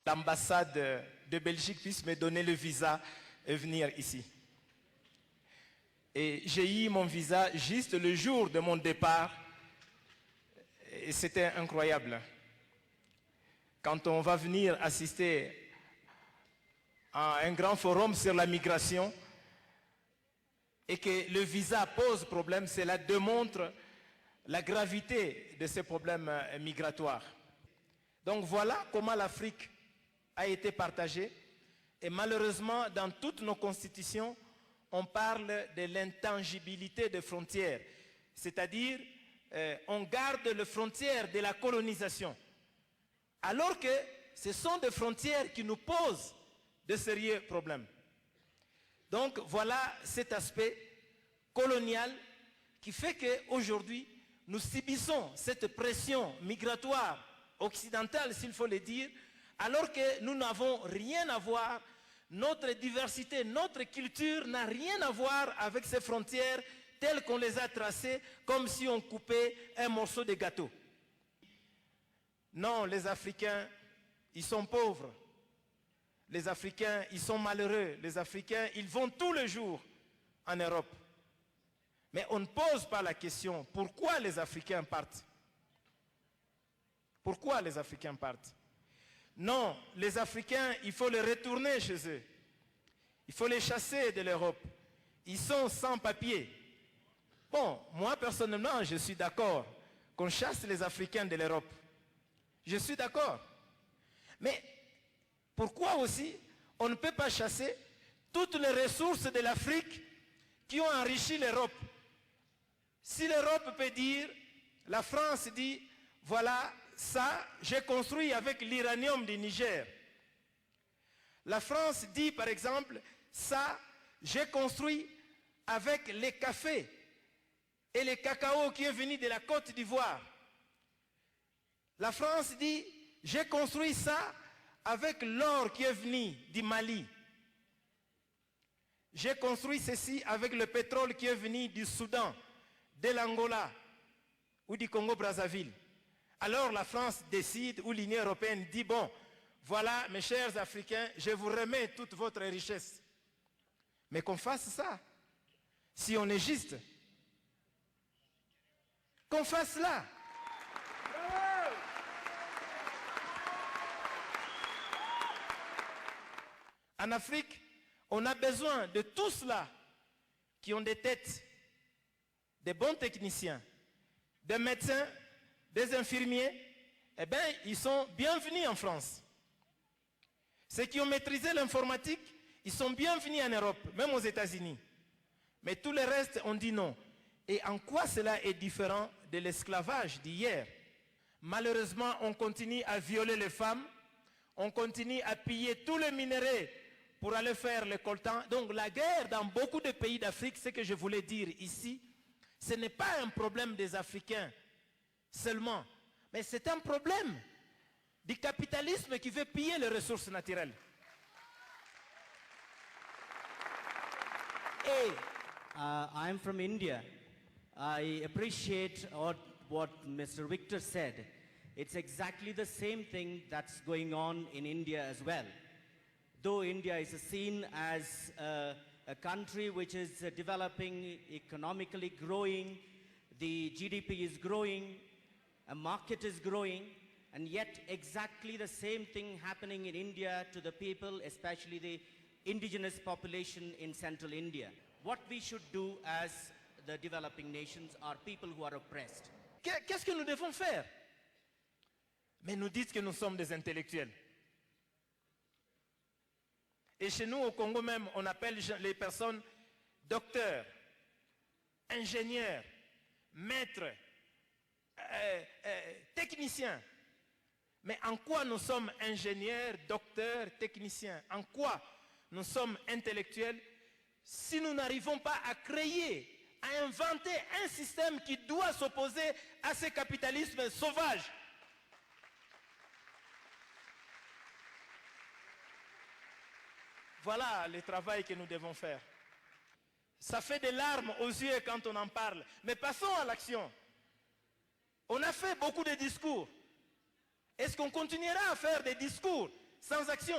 l'ambassade de Belgique puisse me donner le visa et venir ici. Et j'ai eu mon visa juste le jour de mon départ. Et c'était incroyable. Quand on va venir assister à un grand forum sur la migration et que le visa pose problème, cela démontre la gravité de ces problèmes migratoires. Donc voilà comment l'Afrique a été partagée. Et malheureusement, dans toutes nos constitutions, on parle de l'intangibilité des frontières. C'est-à-dire, on garde les frontières de la colonisation. Alors que ce sont des frontières qui nous posent de sérieux problèmes. Donc voilà cet aspect colonial qui fait qu'aujourd'hui, nous subissons cette pression migratoire occidentale, s'il faut le dire, alors que nous n'avons rien à voir, notre diversité, notre culture n'a rien à voir avec ces frontières telles qu'on les a tracées, comme si on coupait un morceau de gâteau. Non, les Africains, ils sont pauvres. Les Africains, ils sont malheureux. Les Africains, ils vont tous les jours en Europe. Mais on ne pose pas la question, pourquoi les Africains partent? Pourquoi les Africains partent? Non, les Africains, il faut les retourner chez eux. Il faut les chasser de l'Europe. Ils sont sans papier. Bon, moi personnellement, je suis d'accord qu'on chasse les Africains de l'Europe. Je suis d'accord. Mais pourquoi aussi on ne peut pas chasser toutes les ressources de l'Afrique qui ont enrichi l'Europe? Si l'Europe peut dire, la France dit, voilà, ça, j'ai construit avec l'uranium du Niger. La France dit, par exemple, ça, j'ai construit avec les cafés et les cacao qui est venu de la Côte d'Ivoire. La France dit, j'ai construit ça avec l'or qui est venu du Mali. J'ai construit ceci avec le pétrole qui est venu du Soudan, de l'Angola ou du Congo-Brazzaville. Alors la France décide, ou l'Union européenne dit, bon, voilà mes chers Africains, je vous remets toute votre richesse. Mais qu'on fasse ça, si on est juste, qu'on fasse cela. En Afrique, on a besoin de tous ceux qui ont des têtes, des bons techniciens, des médecins, des infirmiers. Eh bien, ils sont bienvenus en France. Ceux qui ont maîtrisé l'informatique, ils sont bienvenus en Europe, même aux États-Unis. Mais tout le reste, on dit non. Et en quoi cela est différent de l'esclavage d'hier? Malheureusement, on continue à violer les femmes, on continue à piller tous les minéraux pour aller faire le coltan. Donc la guerre dans beaucoup de pays d'Afrique, ce que je voulais dire ici, ce n'est pas un problème des Africains seulement, mais c'est un problème du capitalisme qui veut piller les ressources naturelles. I'm from India. I appreciate what Mr. Victor said. It's exactly the same thing that's going on in India as well. Though India is seen as a country which is developing, economically growing, the GDP is growing, a market is growing, and yet exactly the same thing happening in India to the people, especially the indigenous population in central India. What we should do as the developing nations are people who are oppressed. Qu'est-ce que nous devons faire? Mais nous dites que nous sommes des intellectuels. Et chez nous, au Congo même, on appelle les personnes docteurs, ingénieurs, maîtres, techniciens. Mais en quoi nous sommes ingénieurs, docteurs, techniciens? En quoi nous sommes intellectuels si nous n'arrivons pas à créer, à inventer un système qui doit s'opposer à ce capitalisme sauvage? Voilà le travail que nous devons faire. Ça fait des larmes aux yeux quand on en parle. Mais passons à l'action. On a fait beaucoup de discours. Est-ce qu'on continuera à faire des discours sans action.